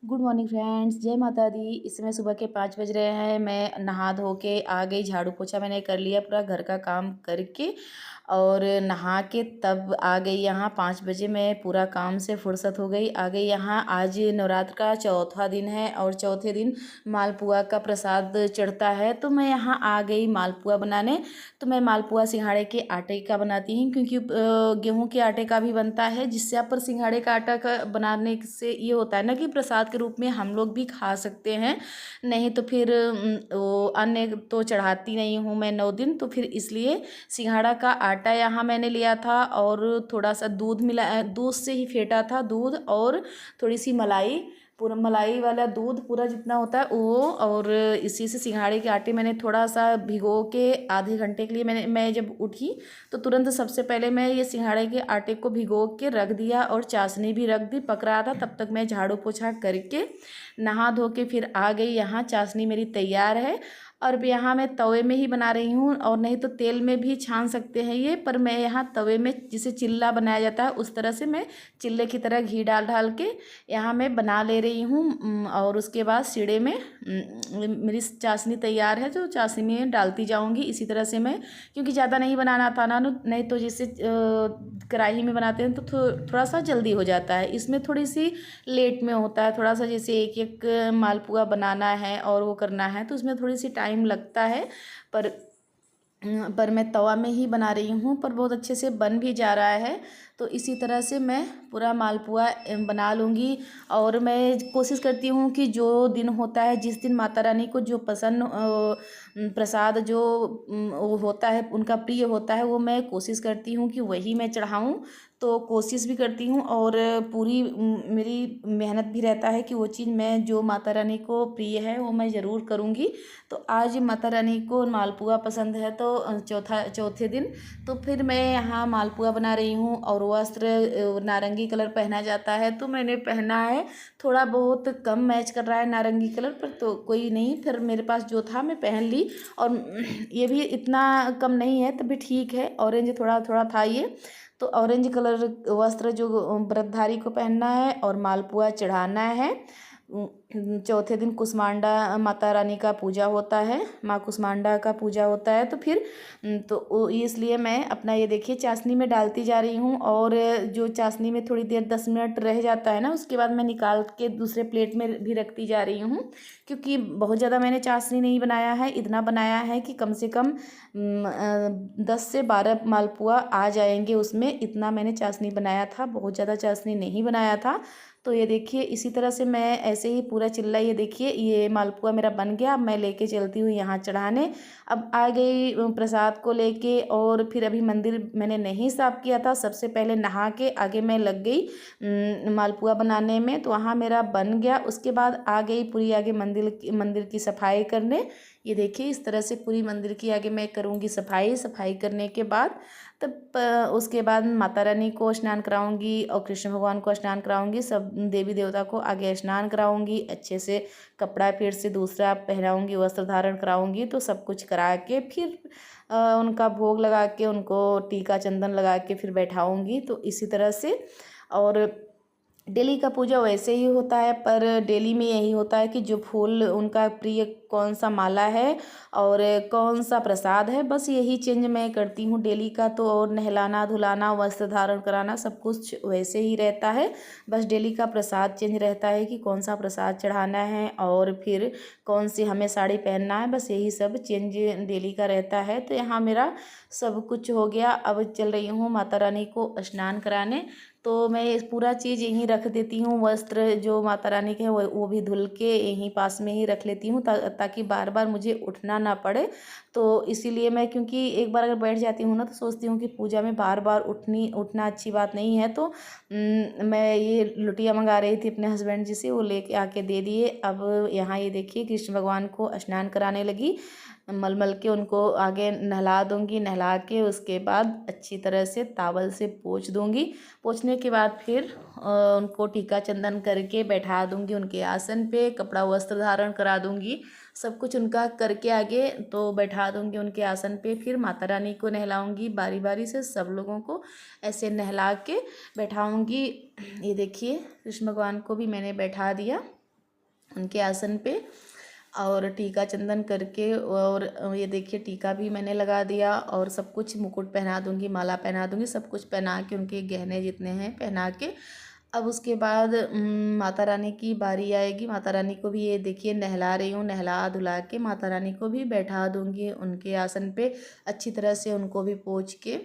Good morning friends, जय माता दी। इस समय सुबह के 5 बज रहे हैं। मैं नहा धो के आ गई, झाड़ू पोछा मैंने कर लिया पूरा घर का काम करके, और नहा के तब आ गई यहाँ। 5 बजे मैं पूरा काम से फुर्सत हो गई, आ गई यहाँ। आज नवरात्र का चौथा दिन है और चौथे दिन मालपुआ का प्रसाद चढ़ता है, तो मैं यहाँ आ गई मालपुआ बनाने। तो मैं मालपुआ सिंघाड़े के आटे का बनाती हूँ, क्योंकि गेहूं के आटे का भी बनता है, जिससे आप पर सिंघाड़े का आटा का बनाने से ये होता है ना कि प्रसाद के रूप में हम लोग भी खा सकते हैं। नहीं तो फिर वो अन्य तो चढ़ाती नहीं हूँ मैं 9 दिन, तो फिर इसलिए सिंघाड़ा का आटा यहाँ मैंने लिया था, और थोड़ा सा दूध मिला, दूध से ही फेंटा था दूध, और थोड़ी सी मलाई, पूरा मलाई वाला दूध पूरा जितना होता है वो। और इसी से सिंघाड़े के आटे मैंने थोड़ा सा भिगो के आधे घंटे के लिए मैं जब उठी तो तुरंत सबसे पहले मैं ये सिंघाड़े के आटे को भिगो के रख दिया, और चाशनी भी रख दी, पक रहा था। तब तक मैं झाड़ू पोछा करके नहा धो के फिर आ गई यहाँ। चाशनी मेरी तैयार है, और अब यहाँ मैं तवे में ही बना रही हूँ, और नहीं तो तेल में भी छान सकते हैं ये, पर मैं यहाँ तवे में, जिसे चिल्ला बनाया जाता है उस तरह से, मैं चिल्ले की तरह घी डाल डाल के यहाँ मैं बना ले रही हूँ। और उसके बाद सीढ़े में मेरी चाशनी तैयार है, जो चाशनी में डालती जाऊँगी इसी तरह से मैं, क्योंकि ज़्यादा नहीं बनाना था ना, नहीं तो जैसे कढ़ाई में बनाते हैं तो थोड़ा सा जल्दी हो जाता है, इसमें थोड़ी सी लेट में होता है थोड़ा सा। जैसे एक एक मालपुआ बनाना है और वो करना है, तो उसमें थोड़ी सी टाइम लगता है। पर पर मैं तवा में ही बना रही हूँ, पर बहुत अच्छे से बन भी जा रहा है। तो इसी तरह से मैं पूरा मालपुआ बना लूँगी। और मैं कोशिश करती हूँ कि जो दिन होता है, जिस दिन माता रानी को जो पसंद प्रसाद जो वो होता है, उनका प्रिय होता है, वो मैं कोशिश करती हूँ कि वही मैं चढ़ाऊँ। तो कोशिश भी करती हूँ, और पूरी मेरी मेहनत भी रहता है कि वो चीज़ मैं, जो माता रानी को प्रिय है, वो मैं ज़रूर करूँगी। तो आज माता रानी को मालपुआ पसंद है, तो चौथे दिन तो फिर मैं यहाँ मालपुआ बना रही हूँ। और वस्त्र नारंगी कलर पहना जाता है, तो मैंने पहना है। थोड़ा बहुत कम मैच कर रहा है नारंगी कलर पर, तो कोई नहीं, फिर मेरे पास जो था मैं पहन ली। और ये भी इतना कम नहीं है, तभी ठीक है। ऑरेंज थोड़ा थोड़ा था ये, तो ऑरेंज कलर वस्त्र जो व्रतधारी को पहनना है और मालपुआ चढ़ाना है। चौथे दिन कुष्मांडा माता रानी का पूजा होता है, माँ कुष्मांडा का पूजा होता है। तो फिर इसलिए मैं अपना ये देखिए चाशनी में डालती जा रही हूँ, और जो चाशनी में थोड़ी देर 10 मिनट रह जाता है ना, उसके बाद मैं निकाल के दूसरे प्लेट में भी रखती जा रही हूँ। क्योंकि बहुत ज़्यादा मैंने चाशनी नहीं बनाया है, इतना बनाया है कि कम से कम 10 से 12 मालपुआ आ जाएंगे उसमें, इतना मैंने चाशनी बनाया था, बहुत ज़्यादा चाशनी नहीं बनाया था। तो ये देखिए इसी तरह से मैं ऐसे ही पूरा चिल्ला, ये देखिए ये मालपुआ मेरा बन गया। अब मैं लेके चलती हूँ यहाँ चढ़ाने। अब आ गई प्रसाद को लेके, और फिर अभी मंदिर मैंने नहीं साफ़ किया था, सबसे पहले नहा के आगे मैं लग गई मालपुआ बनाने में, तो वहाँ मेरा बन गया। उसके बाद आ गई पूरी आगे मंदिर की सफाई करने। ये देखिए इस तरह से पूरी मंदिर की आगे मैं करूँगी सफाई करने के बाद, तब उसके बाद माता रानी को स्नान कराऊंगी, और कृष्ण भगवान को स्नान कराऊंगी, सब देवी देवता को आगे स्नान कराऊंगी, अच्छे से कपड़ा फिर से दूसरा पहनाऊंगी, वस्त्र धारण कराऊंगी। तो सब कुछ करा के फिर उनका भोग लगा के, उनको टीका चंदन लगा के फिर बैठाऊंगी। तो इसी तरह से, और डेली का पूजा वैसे ही होता है, पर डेली में यही होता है कि जो फूल उनका प्रिय कौन सा माला है और कौन सा प्रसाद है, बस यही चेंज मैं करती हूँ डेली का। तो और नहलाना धुलाना वस्त्र धारण कराना सब कुछ वैसे ही रहता है, बस डेली का प्रसाद चेंज रहता है कि कौन सा प्रसाद चढ़ाना है और फिर कौन सी हमें साड़ी पहनना है, बस यही सब चेंज डेली का रहता है। तो यहाँ मेरा सब कुछ हो गया। अब चल रही हूँ माता रानी को स्नान कराने। तो मैं ये पूरा चीज़ यहीं रख देती हूँ, वस्त्र जो माता रानी के हैं वो भी धुल के यहीं पास में ही रख लेती हूँ, ताकि बार बार मुझे उठना ना पड़े। तो इसीलिए मैं, क्योंकि एक बार अगर बैठ जाती हूँ ना, तो सोचती हूँ कि पूजा में बार बार उठना अच्छी बात नहीं है। तो मैं ये लुटिया मंगा रही थी अपने हस्बैंड जी से, वो लेके आके दे दिए। अब यहाँ ये देखिए कृष्ण भगवान को स्नान कराने लगी, मल मल के उनको आगे नहला दूँगी, नहला के उसके बाद अच्छी तरह से तावल से पोंछ दूँगी। पोंछने के बाद फिर उनको टीका चंदन करके बैठा दूँगी उनके आसन पे, कपड़ा वस्त्र धारण करा दूँगी, सब कुछ उनका करके आगे तो बैठा दूँगी उनके आसन पे। फिर माता रानी को नहलाऊँगी, बारी बारी से सब लोगों को ऐसे नहला के बैठाऊँगी। ये देखिए कृष्ण भगवान को भी मैंने बैठा दिया। उनके आसन पे, और टीका चंदन करके, और ये देखिए टीका भी मैंने लगा दिया, और सब कुछ मुकुट पहना दूंगी, माला पहना दूंगी, सब कुछ पहना के उनके गहने जितने हैं पहना के। अब उसके बाद माता रानी की बारी आएगी। माता रानी को भी ये देखिए नहला रही हूँ, नहला धुला के माता रानी को भी बैठा दूंगी उनके आसन पे, अच्छी तरह से उनको भी पोंछ के।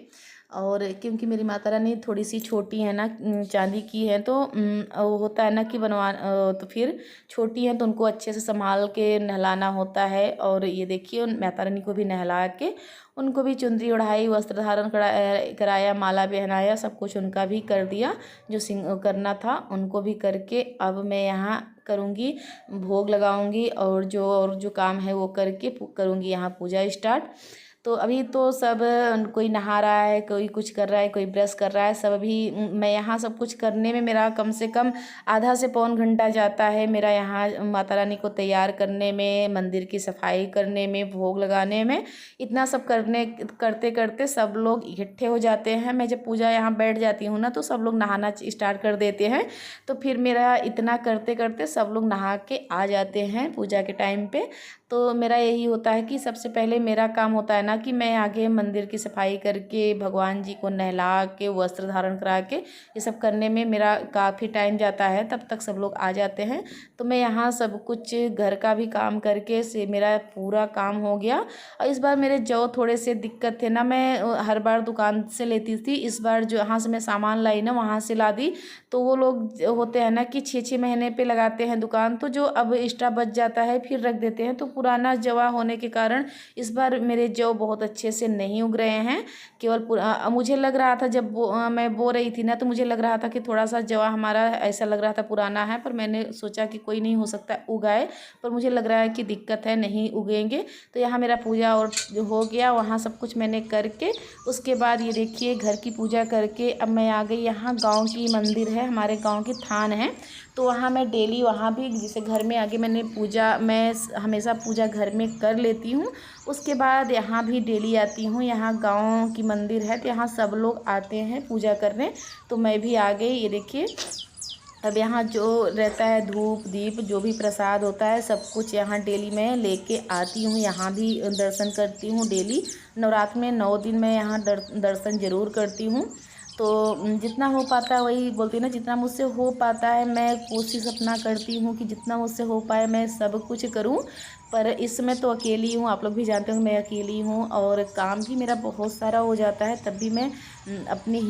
और क्योंकि मेरी माता रानी थोड़ी सी छोटी है ना, चांदी की है, तो वो होता है ना कि तो फिर छोटी है तो उनको अच्छे से संभाल के नहलाना होता है। और ये देखिए माता रानी को भी नहला के उनको भी चुंदरी ओढ़ाई, वस्त्र धारण कराया, माला पहनाया, सब कुछ उनका भी कर दिया जो करना था उनको भी करके। अब मैं यहाँ करूँगी, भोग लगाऊंगी, और जो काम है वो करके करूँगी यहाँ पूजा स्टार्ट। तो अभी तो सब कोई नहा रहा है, कोई कुछ कर रहा है, कोई ब्रश कर रहा है, सब अभी मैं यहाँ सब कुछ करने में मेरा कम से कम आधा से पौन घंटा जाता है मेरा, यहाँ माता रानी को तैयार करने में, मंदिर की सफाई करने में, भोग लगाने में। इतना सब करते करते सब लोग इकट्ठे हो जाते हैं। मैं जब पूजा यहाँ बैठ जाती हूँ ना तो सब लोग नहाना स्टार्ट कर देते हैं, तो फिर मेरा इतना करते करते सब लोग नहा के आ जाते हैं पूजा के टाइम पे। तो मेरा यही होता है कि सबसे पहले मेरा काम होता है ना कि मैं आगे मंदिर की सफाई करके, भगवान जी को नहला के, वस्त्र धारण करा के, ये सब करने में मेरा काफ़ी टाइम जाता है, तब तक सब लोग आ जाते हैं। तो मैं यहाँ सब कुछ घर का भी काम करके से मेरा पूरा काम हो गया। और इस बार मेरे जो थोड़े से दिक्कत थे ना, मैं हर बार दुकान से लेती थी, इस बार जो यहाँ से मैं सामान लाई ना वहाँ से ला दी। तो वो लोग होते हैं ना कि 6-6 महीने पे लगाते हैं दुकान, तो जो अब एक्स्ट्रा बच जाता है फिर रख देते हैं, तो पुराना जवा होने के कारण इस बार मेरे जौ बहुत अच्छे से नहीं उग रहे हैं। केवल मुझे लग रहा था जब मैं बो रही थी ना, तो मुझे लग रहा था कि थोड़ा सा जवा हमारा ऐसा लग रहा था पुराना है, पर मैंने सोचा कि कोई नहीं, हो सकता है उगाए, पर मुझे लग रहा है कि दिक्कत है, नहीं उगेंगे। तो यहाँ मेरा पूजा और हो गया, वहाँ सब कुछ मैंने करके उसके बाद ये देखिए घर की पूजा करके अब मैं आ गई यहाँ। गाँव की मंदिर है, हमारे गाँव की थान है, तो वहाँ मैं डेली वहाँ भी, जैसे घर में आगे मैंने पूजा, मैं हमेशा पूजा घर में कर लेती हूँ, उसके बाद यहाँ भी डेली आती हूँ। यहाँ गांव की मंदिर है तो यहाँ सब लोग आते हैं पूजा करने, तो मैं भी आ गई। ये देखिए अब यहाँ जो रहता है धूप दीप, जो भी प्रसाद होता है, सब कुछ यहाँ डेली मैं लेके आती हूँ। यहाँ भी दर्शन करती हूँ डेली। नवरात्र में 9 दिन मैं यहाँ दर्शन ज़रूर करती हूँ। तो जितना हो पाता है, वही बोलती है ना, जितना मुझसे हो पाता है मैं कोशिश अपना करती हूँ कि जितना मुझसे हो पाए मैं सब कुछ करूँ। पर इस समय तो अकेली हूँ, आप लोग भी जानते हो मैं अकेली हूँ, और काम भी मेरा बहुत सारा हो जाता है, तब भी मैं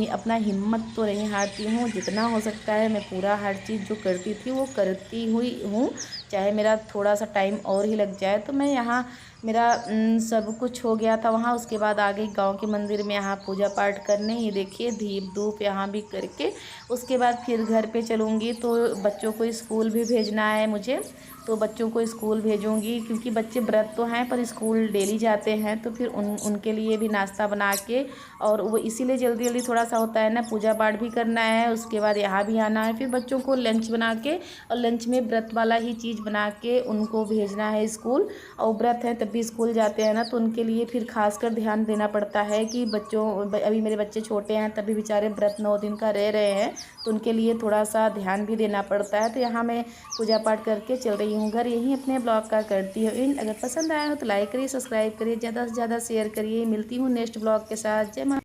अपना हिम्मत तो नहीं हारती हूँ। जितना हो सकता है मैं पूरा हर चीज़ जो करती थी वो करती हुई हूँ, चाहे मेरा थोड़ा सा टाइम और ही लग जाए। तो मैं यहाँ मेरा सब कुछ हो गया था वहाँ। उसके बाद आ गई गाँव के मंदिर में यहाँ पूजा पाठ करने। ये देखिए दीप धूप यहाँ भी करके उसके बाद फिर घर पे चलूँगी। तो बच्चों को स्कूल भी भेजना है मुझे, तो बच्चों को स्कूल भेजूँगी, क्योंकि बच्चे व्रत तो हैं पर स्कूल डेली जाते हैं, तो फिर उनके लिए भी नाश्ता बना के, और वो इसीलिए जल्दी जल्दी थोड़ा सा होता है ना, पूजा पाठ भी करना है, उसके बाद यहाँ भी आना है, फिर बच्चों को लंच बना के, और लंच में व्रत वाला ही चीज़ बना के उनको भेजना है स्कूल। और व्रत है तब भी स्कूल जाते हैं ना, तो उनके लिए फिर खासकर ध्यान देना पड़ता है कि अभी मेरे बच्चे छोटे हैं, तभी बेचारे व्रत 9 दिन का रह रहे हैं, तो उनके लिए थोड़ा सा ध्यान भी देना पड़ता है। तो यहाँ मैं पूजा पाठ करके चल रही हूँ घर। यहीं अपने ब्लॉग का करती हूँ। अगर पसंद आया हो तो लाइक करिए, सब्सक्राइब करिए, ज़्यादा से ज़्यादा शेयर करिए। मिलती हूँ नेक्स्ट ब्लॉग के साथ। जय माता।